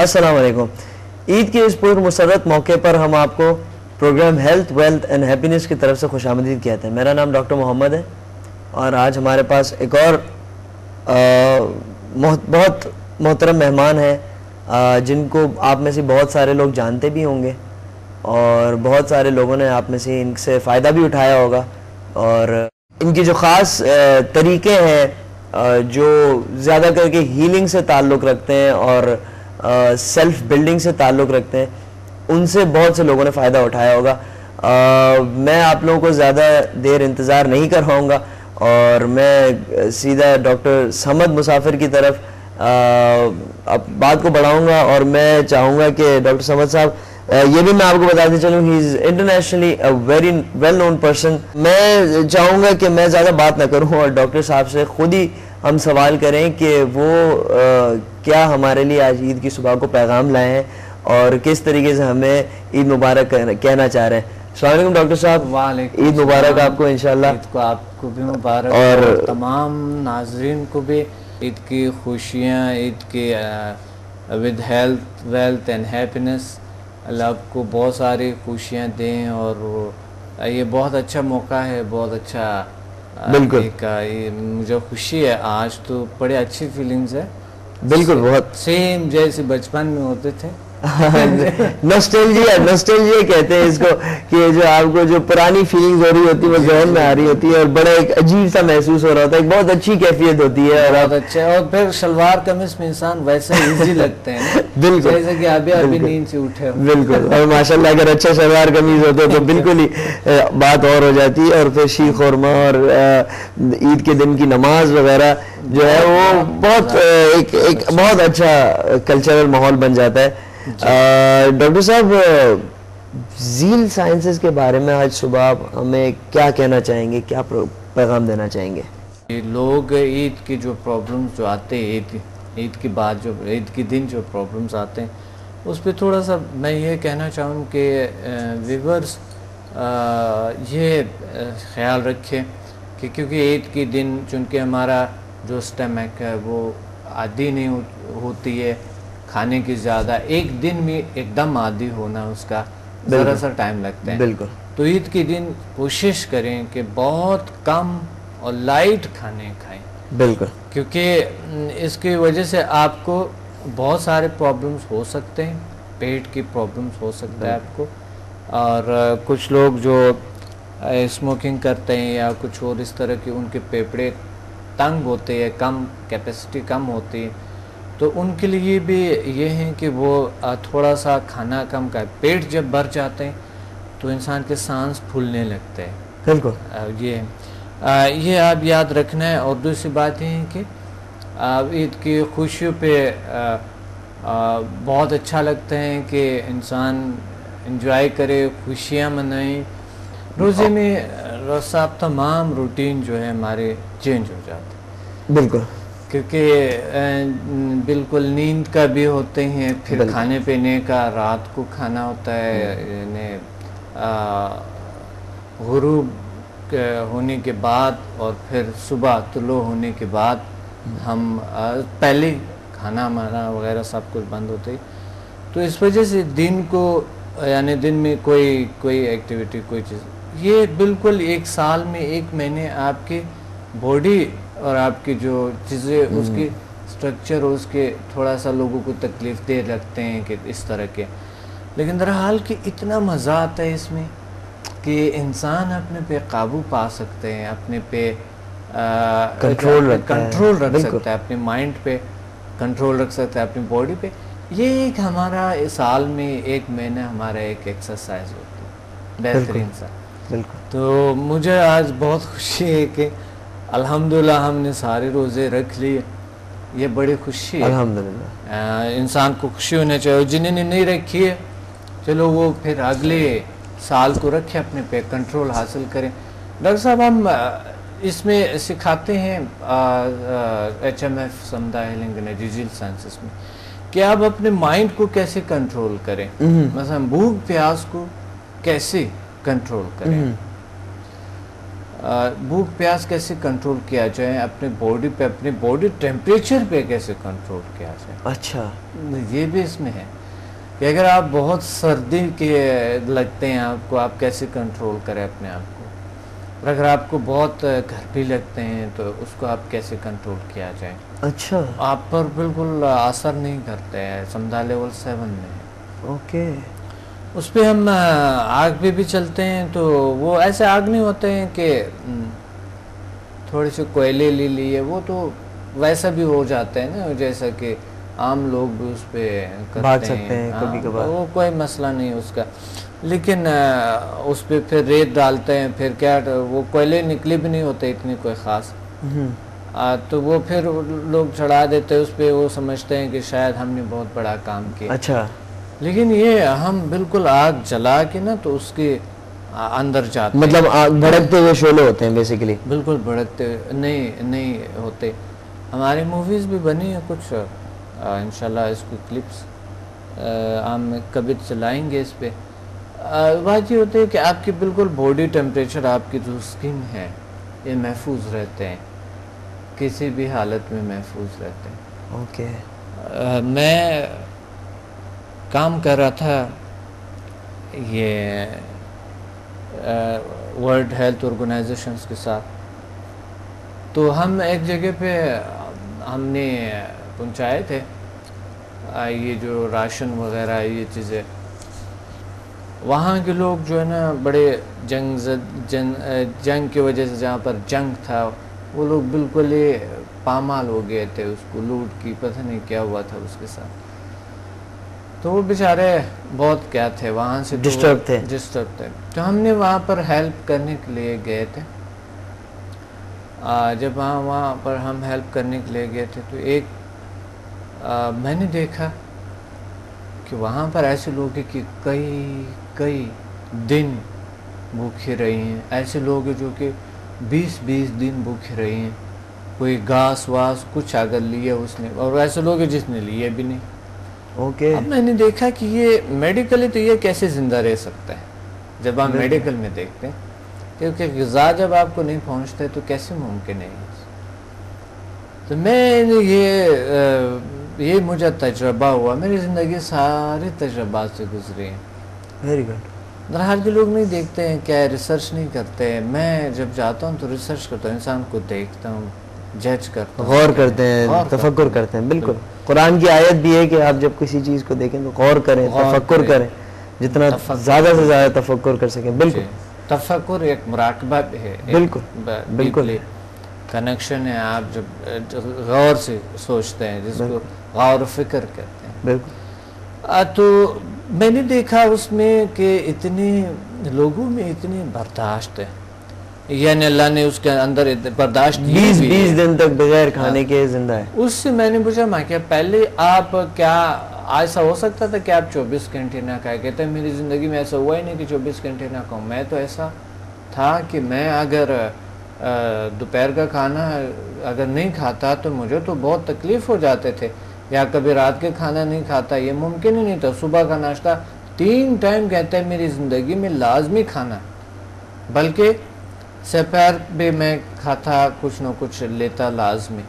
السلام علیکم. عید کے اس پرمسرت موقع پر ہم آپ کو program health wealth and happiness کی طرف سے خوش آمدید کہتے ہیں. میرا نام ڈاکٹر محمد ہے اور آج ہمارے پاس ایک اور بہت محترم مہمان ہیں جن کو آپ میں سے بہت سارے لوگ جانتے بھی ہوں گے اور بہت سارے لوگوں نے آپ میں سے ان سے فائدہ بھی اٹھایا ہوگا. اور ان کی جو خاص طریقے ہیں جو زیادہ کر کے ہیلنگ سے تعلق رکھتے ہیں اور سیلف بلڈنگ سے تعلق رکھتے ہیں, ان سے بہت سے لوگوں نے فائدہ اٹھایا ہوگا. میں آپ لوگوں کو زیادہ دیر انتظار نہیں کرواؤں گا اور میں سیدھا ڈاکٹر صمد مسافر کی طرف بات کو بڑھاؤں گا. اور میں چاہوں گا کہ ڈاکٹر صمد صاحب, یہ بھی میں آپ کو بتاتے چلوں, he is internationally very well known person. میں چاہوں گا کہ میں زیادہ بات نہ کروں اور ڈاکٹر صاحب سے خود ہی ہم سوال کریں کہ وہ کیا ہمارے لیے آج عید کی صبح کو پیغام لائے ہیں اور کس طریقے سے ہمیں عید مبارک کہنا چاہ رہے ہیں. السلام علیکم ڈاکٹر صاحب. وعلیکم عید مبارک آپ کو انشاءاللہ. عید کو آپ کو بھی مبارک اور تمام ناظرین کو بھی عید کی خوشیاں, عید کی with health wealth and happiness. Allah آپ کو بہت ساری خوشیاں دیں اور یہ بہت اچھا موقع ہے, بہت اچھا. بالکل مجھے خوشی ہے آج, تو بڑے اچھی فیلنگز ہے. بالکل بہت سیم جیسے بچپن میں ہوتے تھے. نوسٹیلجیا کہتے ہیں اس کو, کہ جو آپ کو جو پرانی فیلنگز ہو رہی ہوتی ہے وہ ذہن میں آ رہی ہوتی ہے اور بڑا ایک عجیب سا محسوس ہو رہا ہوتا ہے, ایک بہت اچھی کیفیت ہوتی ہے. بہت اچھا. اور پھر شلوار قمیص میں انسان ویسے ایزی لگتے ہیں بالکل جیسے کہ ابھی نیند سے اٹھے ہو. بالکل. اور ماشاءاللہ اگر اچھا شلوار قمیض ہوتا تو بالکل ہی بات اور ہو جاتی ہے. اور پھر شیر خورما اور عید کے دن کی نماز وغیرہ جو ہے وہ بہت ایک بہت اچھا کلچرل ماحول بن جاتا ہے. ڈاکٹر صاحب, ذیل سائنسز کے بارے میں آج صبح آپ ہمیں کیا کہنا چاہیں گے, کیا پیغام دینا چاہیں گے؟ لوگ عید کی جو پرابلمز جو آتے ہیں, عید کے بعد جو عید کے دن جو پرابلمز آتے ہیں, اس پہ تھوڑا سا میں یہ کہنا چاہوں کہ ویورز یہ خیال رکھیں کہ کیونکہ عید کے دن چونکہ ہمارا جو اسٹمک ہے وہ عادی نہیں ہوتی ہے کھانے کی زیادہ, ایک دن میں ایک دم عادی ہونا اس کا ذرا سا ٹائم لگتا ہے. بالکل. تو عید کے دن کوشش کریں کہ بہت کم اور لائٹ کھانے کھائیں. بالکل. کیونکہ اس کی وجہ سے آپ کو بہت سارے پرابلمز ہو سکتے ہیں, پیٹ کی پرابلمز ہو سکتا ہے آپ کو. اور کچھ لوگ جو اسموکنگ کرتے ہیں یا کچھ اور اس طرح کی, ان کے پھیپھڑے تنگ ہوتے ہیں, کم کیپیسٹی کم ہوتی ہے, تو ان کے لیے بھی یہ ہے کہ وہ تھوڑا سا کھانا کم کا, پیٹ جب بھر جاتے ہیں تو انسان کے سانس پھولنے لگتے ہیں. بالکل. یہ آپ یاد رکھنا ہے. اور دوسری بات یہ ہے کہ عید کی خوشیوں پہ بہت اچھا لگتا ہے کہ انسان انجوائے کرے, خوشیاں منائیں. روزے میں صاحب تمام روٹین جو ہے ہمارے چینج ہو جاتے ہیں. بالکل. کیونکہ بالکل نیند کا بھی ہوتے ہیں, پھر کھانے پینے کا رات کو کھانا ہوتا ہے, یعنی غروب ہونے کے بعد اور پھر صبح طلوع ہونے کے بعد ہم پہلے کھانا ہمارا وغیرہ سب کچھ بند ہوتے ہیں. تو اس وجہ سے دن کو یعنی دن میں کوئی ایکٹیویٹی کوئی چیز, یہ بالکل ایک سال میں ایک مہینے آپ کی باڈی اور آپ کی جو چیزیں اس کی سٹرکچر اس کے تھوڑا سا لوگوں کو تکلیف دے لگتے ہیں کہ اس طرح کے, لیکن درحال کہ اتنا مزہ آتا ہے اس میں کہ انسان اپنے پہ قابو پا سکتے ہیں, اپنے پہ کنٹرول رکھ سکتا ہے, اپنے مائنڈ پہ کنٹرول رکھ سکتا ہے, اپنی باڈی پہ. یہ ایک ہمارا سال میں ایک مہینہ ہمارا ایک ایکسرسائز ہوتی ہے بہترین سا. تو مجھے آج بہت خوشی ہے کہ الحمدللہ ہم نے سارے روزے رکھ لیے, یہ بڑی خوشی ہے. الحمدللہ انسان کو خوشی ہونا چاہیے. جنہوں نے نہیں رکھی ہے چلو وہ پھر اگلے سال کو رکھے, اپنے پہ کنٹرول حاصل کریں. ڈاکٹر صاحب ہم اس میں سکھاتے ہیں HMF سمدھا ہیلنگ ڈیجیٹل سائنسز میں کہ آپ اپنے مائنڈ کو کیسے کنٹرول کریں, مثلا بھوک پیاس کو کیسے کنٹرول کریں. بھوک پیاس کیسے کنٹرول کیا جائے, اپنے باڈی پہ, اپنے باڈی ٹیمپریچر پہ کیسے کنٹرول کیا جائے. اچھا, یہ بھی اس میں ہے کہ اگر آپ بہت سردی کے لگتے ہیں آپ کو, آپ کیسے کنٹرول کریں اپنے آپ کو, اور اگر آپ کو بہت گرمی لگتے ہیں تو اس کو آپ کیسے کنٹرول کیا جائے. اچھا, آپ پر بالکل اثر نہیں کرتے ہیں, سمدھا لیول 7 میں ہے. اوکے. اس پہ ہم آگ پہ بھی چلتے ہیں تو وہ ایسے آگ نہیں ہوتے ہیں کہ تھوڑے سے کوئلے لے لیے, وہ تو ویسا بھی ہو جاتا ہے نا, جیسا کہ عام لوگ بھی اس پہ بھاگ کرتے سکتے ہیں کبھی کبھار. وہ کوئی مسئلہ نہیں اس کا, لیکن اس پہ پھر ریت ڈالتے ہیں, پھر کیا وہ کوئلے نکلے بھی نہیں ہوتے اتنے کوئی خاص, تو وہ پھر لوگ چڑھا دیتے اس پہ, وہ سمجھتے ہیں کہ شاید ہم نے بہت بڑا کام کیا. اچھا, لیکن یہ ہم بالکل آگ جلا کے نا تو اس کے اندر جاتے ہیں, مطلب بھڑکتے ہوئے شعلے ہوتے ہیں بیسیکلی. بالکل بھڑکتے نہیں ہوتے. ہماری موویز بھی بنی ہیں کچھ, انشاءاللہ اس کو کلپس ہم کبھی چلائیں گے اس پہ. بات یہ ہوتی ہے کہ آپ کی بالکل باڈی ٹیمپریچر, آپ کی جو اسکن ہے یہ محفوظ رہتے ہیں, کسی بھی حالت میں محفوظ رہتے ہیں. اوکے. میں کام کر رہا تھا یہ ورلڈ ہیلتھ آرگنائزیشنز کے ساتھ, تو ہم ایک جگہ پہ ہم نے پہنچائے تھے یہ جو راشن وغیرہ یہ چیزیں. وہاں کے لوگ جو ہے نا بڑے جنگ کی وجہ سے, جہاں پر جنگ تھا وہ لوگ بالکل ہی پامال ہو گئے تھے, اس کو لوٹ کی پتہ نہیں کیا ہوا تھا اس کے ساتھ. تو وہ بیچارے بہت کیا تھے وہاں سے ڈسٹرب تھے. تو ہم نے وہاں پر ہیلپ کرنے کے لیے گئے تھے. جب وہاں پر ہم ہیلپ کرنے کے لیے گئے تھے تو ایک میں نے دیکھا کہ وہاں پر ایسے لوگ ہیں کہ کئی دن بھوکے رہے ہیں. ایسے لوگ ہیں جو کہ 20 دن بھوکے رہے ہیں, کوئی گھاس واس کچھ اگر لیا اس نے, اور ایسے لوگ ہیں جس نے لیے بھی نہیں. اوکے. اب میں نے دیکھا کہ یہ میڈیکلی تو یہ کیسے زندہ رہ سکتا ہے, جب آپ میڈیکل میں دیکھتے ہیں, کیونکہ غذا جب آپ کو نہیں پہنچتے تو کیسے ممکن ہے. تو میں یہ مجھے تجربہ ہوا, میری زندگی سارے تجربات سے گزری ہیں. Very good. درحال کے لوگ نہیں دیکھتے ہیں, کیا ریسرچ نہیں کرتے. میں جب جاتا ہوں تو ریسرچ کرتا ہوں, انسان کو دیکھتا ہوں, جج کرتا ہوں, غور کرتے ہیں, تفکر کرتے ہیں. بالکل, قرآن کی آیت بھی ہے کہ آپ جب کسی چیز کو دیکھیں تو غور کریں, تفکر کریں, جتنا زیادہ سے زیادہ تفکر کر سکیں. بالکل, تفکر ایک مراقبہ بھی ہے. بالکل کنیکشن ہے, آپ جب غور سے سوچتے ہیں, جس کو غور و فکر کہتے ہیں. بالکل. تو میں نے دیکھا اس میں کہ اتنے لوگوں میں اتنی برداشت ہے, یعنی اللہ نے اس کے اندر برداشت 20 دن تک بغیر کھانے کے زندہ ہے. اس سے میں نے پوچھا, میں کیا پہلے آپ کیا ایسا ہو سکتا تھا کہ آپ 24 گھنٹے نہ کھائے؟ کہتے ہیں میری زندگی میں ایسا ہوا ہی نہیں کہ 24 گھنٹے نہ کھاؤں. میں تو ایسا تھا کہ میں اگر دوپہر کا کھانا اگر نہیں کھاتا تو مجھے تو بہت تکلیف ہو جاتے تھے, یا کبھی رات کے کھانا نہیں کھاتا, یہ ممکن ہی نہیں تھا. صبح کا ناشتہ 3 ٹائم کہتے ہیں میری زندگی میں لازمی کھانا, بلکہ سپہر بھی میں کھاتا, کچھ نہ کچھ لیتا لازمی,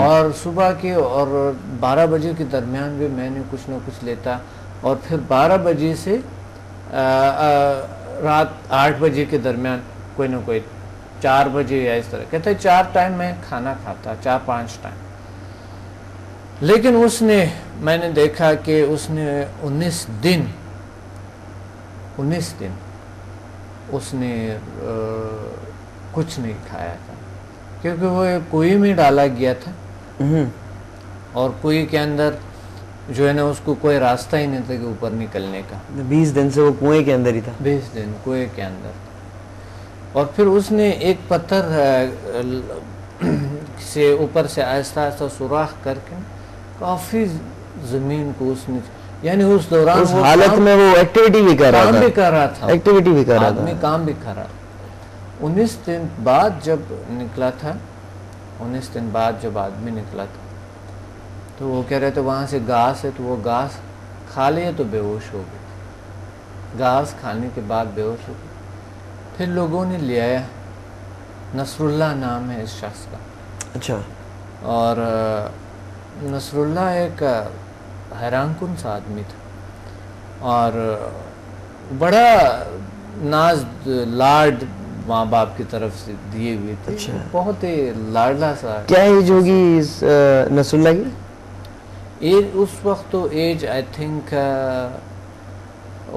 اور صبح کے اور 12 بجے کے درمیان بھی میں نے کچھ نہ کچھ لیتا, اور پھر 12 بجے سے رات 8 بجے کے درمیان کوئی نہ کوئی 4 بجے یا اس طرح. کہتے ہیں 4 ٹائم میں کھانا کھاتا, 4-5 ٹائم. لیکن اس نے, میں نے دیکھا کہ اس نے 19 دن اس نے کچھ نہیں کھایا تھا, کیونکہ وہ کنویں میں ڈالا گیا تھا, اور کنویں کے اندر جو ہے نا اس کو کوئی راستہ ہی نہیں تھا کہ اوپر نکلنے کا. 20 دن سے وہ کنویں کے اندر ہی تھا. 20 دن کنویں کے اندر. اور پھر اس نے ایک پتھر سے اوپر سے آہستہ آہستہ سوراخ کر کے کافی زمین کو اس نے, یعنی اس دوران اس حالت میں وہ ایکٹیویٹی بھی کر رہا تھا, ایکٹیویٹی بھی کر رہا تھا, آدمی کام بھی کر رہا. 19 دن بعد جب نکلا تھا, 19 دن بعد جب آدمی نکلا تھا تو وہ کہہ رہے تھے وہاں سے گھاس ہے, تو وہ گھاس کھا لیے تو بے ہوش ہو گئے. گھاس کھانے کے بعد بے ہوش ہو گئے. پھر لوگوں نے لے آیا نصر اللہ نام ہے اس شخص کا. اچھا. اور نصر اللہ ایک حیران کن سا آدمی تھا اور بڑا ناز لاڈ ماں باپ کی طرف سے دیے ہوئے تھے. اچھا. بہت ہی لاڈلا سا. کیا ایج ہوگی نصر اللہ کی؟ ایج اس وقت تو ایج آئی تھنک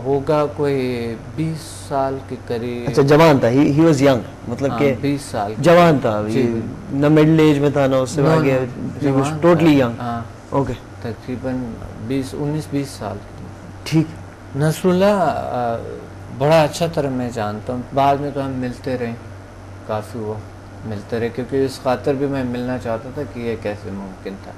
ہوگا کوئی 20 سال کے قریب. اچھا جوان تھا. ہی واز ینگ, مطلب کہ 20 سال جوان تھا, نہ مڈل ایج میں تھا نہ اس سے آگے, ٹوٹلی ینگ. اوکے. تقریباً 19-20 سال. ٹھیک. نصر اللہ بڑا اچھا طرح میں جانتا ہوں. بعد میں تو ہم ملتے رہے, کافی وہ ملتے رہے, کیونکہ اس خاطر بھی میں ملنا چاہتا تھا کہ یہ کیسے ممکن تھا.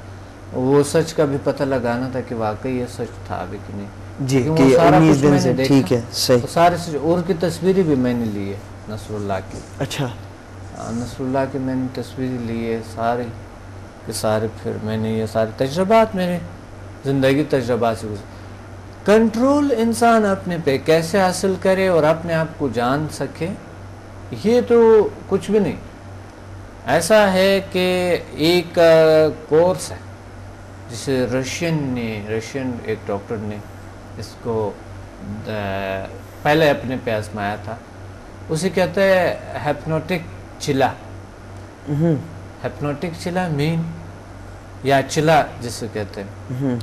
وہ سچ کا بھی پتہ لگانا تھا کہ واقعی یہ سچ تھا بھی کہ نہیں. جی کہ 19 دن سے. ٹھیک ہے, صحیح. سارے اور کی تصویریں بھی میں نے لی ہے نصر اللہ کی. اچھا. نصر اللہ کی میں نے تصویریں لی ہے سارے کے سارے. پھر میں نے یہ سارے تجربات میرے زندگی تجربات سے گزرے. کنٹرول انسان اپنے پہ کیسے حاصل کرے اور اپنے آپ کو جان سکے, یہ تو کچھ بھی نہیں. ایسا ہے کہ ایک کورس ہے جسے رشین ایک ڈاکٹر نے اس کو پہلے اپنے پہ آزمایا تھا. اسے کہتے ہیں ہیپنوٹک چلا. ہیپنوٹک چلا مین یا چلا جسے کہتے ہیں,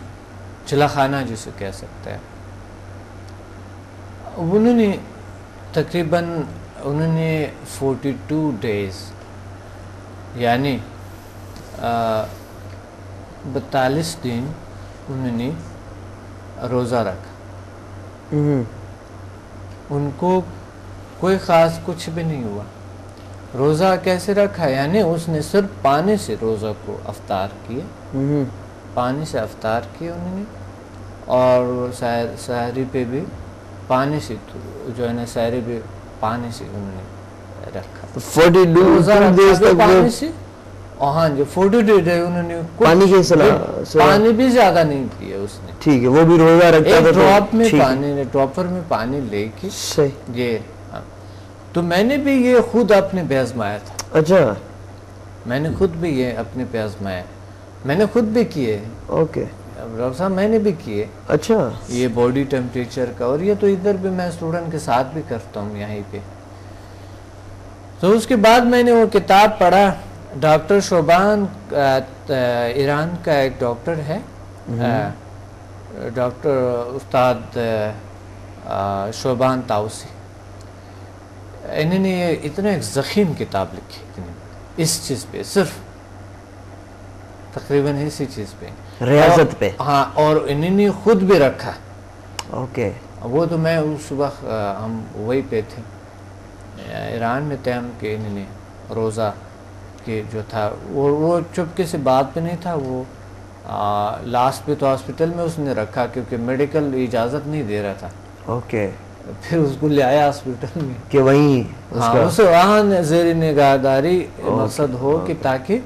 چلا خانہ جسے کہہ سکتے ہیں. انہوں نے تقریباً 42 ڈیز یعنی 42 دن انہوں نے روزہ رکھا. ان کو کوئی خاص کچھ بھی نہیں ہوا. روزہ کیسے رکھا, یعنی اس نے صرف پانی سے روزہ کو افطار کیے, پانی سے افطار کیے انہوں نے, اور سحری پہ بھی پانی سے جو ہے نا سحری بھی پانی سے انہوں نے رکھا. 42 پانی سے. ہاں جی 42 ڈے انہوں نے پانی بھی زیادہ نہیں پیا اس نے. ٹھیک ہے, وہ بھی روزہ رکھتا تھا. ڈراپ میں پانی, ڈراپر میں پانی لے کے. یہ تو میں نے بھی یہ خود اپنے پہ آزمایا تھا. اچھا. میں نے خود بھی یہ اپنے پہ آزمایا, میں نے خود بھی کیے. اوکے. ڈاکٹر صاحب میں نے بھی کیے. اچھا. یہ باڈی ٹیمپریچر کا, اور یہ تو ادھر بھی میں اسٹوڈنٹ کے ساتھ بھی کرتا ہوں یہیں پہ. تو اس کے بعد میں نے وہ کتاب پڑھا. ڈاکٹر شوبان ایران کا ایک ڈاکٹر ہے, ڈاکٹر استاد شوبان تاؤسی. انہوں نے اتنا ایک ضخیم کتاب لکھی اس چیز پہ, صرف تقریباً اسی چیز پہ, ریاضت پہ. ہاں, اور انہوں نے خود بھی رکھا. اوکے. وہ تو میں اس وقت ہم وہی پہ تھے, ایران میں تھے ہم, کہ انہوں نے روزہ کہ جو تھا وہ چپکے سے بات پہ نہیں تھا. وہ لاسٹ پہ تو ہاسپٹل میں اس نے رکھا کیونکہ میڈیکل اجازت نہیں دے رہا تھا. اوکے. پھر اس کو لے آیا ہاسپٹل میں کہ وہیں اسے وہاں زیر نگہداری مقصد ہو کہ تاکہ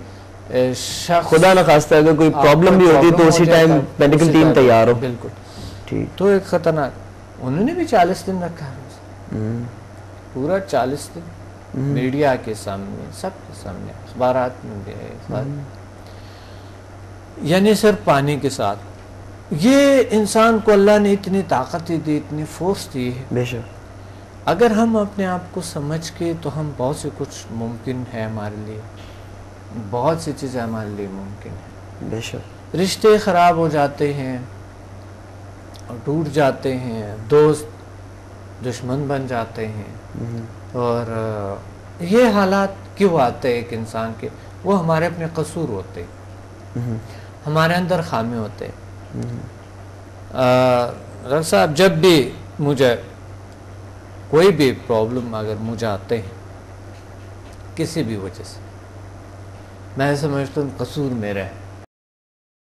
شخص خدا نہ خواستہ اگر کوئی پرابلم بھی ہوتی تو اسی ٹائم میڈیکل ٹیم تیار ہو. بالکل ٹھیک. تو ایک خطرناک. انہوں نے بھی 40 دن رکھا ہے, پورا 40 دن میڈیا کے سامنے, سب کے سامنے, اخبارات میں بھی ہے, یعنی صرف پانی کے ساتھ. یہ انسان کو اللہ نے اتنی طاقت دی, اتنی فورس دی ہے. بے شک. اگر ہم اپنے آپ کو سمجھ کے تو ہم بہت سے کچھ ممکن ہے ہمارے لیے, بہت سی چیزیں ہمارے لیے ممکن ہیں. بے شک. رشتے خراب ہو جاتے ہیں اور ٹوٹ جاتے ہیں, دوست دشمن بن جاتے ہیں, اور یہ حالات کیوں آتے ہیں ایک انسان کے؟ وہ ہمارے اپنے قصور ہوتے, ہمارے اندر خامی ہوتے. ڈاکٹر صاحب جب بھی مجھے کوئی بھی پرابلم اگر مجھے آتے ہیں کسی بھی وجہ سے, میں سمجھتا ہوں قصور میرا ہے.